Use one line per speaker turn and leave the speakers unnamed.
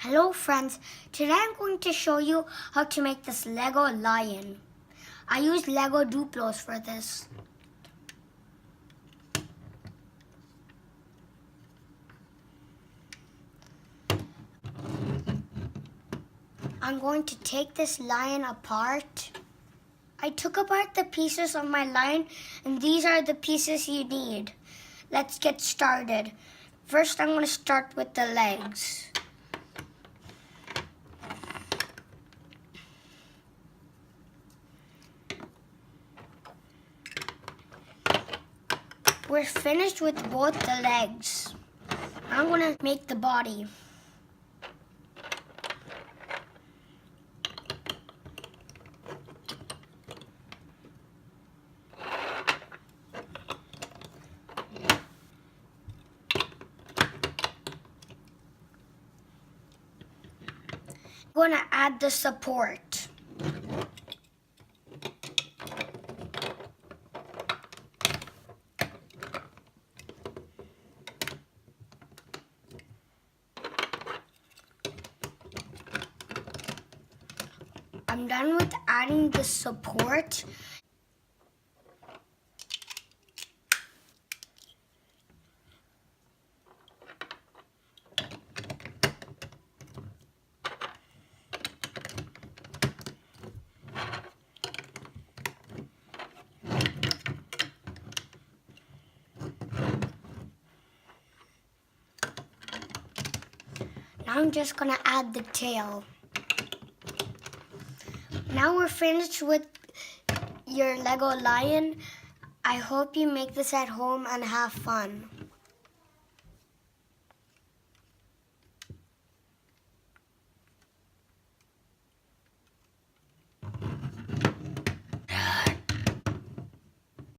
Hello friends, today I'm going to show you how to make this Lego lion. I use Lego Duplos for this. I'm going to take this lion apart. I took apart the pieces of my lion and these are the pieces you need. Let's get started. First I'm going to start with the legs. We're finished with both the legs. I'm going to make the body. I'm going to add the support. I'm done with adding the support. Now I'm just gonna add the tail. Now we're finished with your Lego lion. I hope you make this at home and have fun.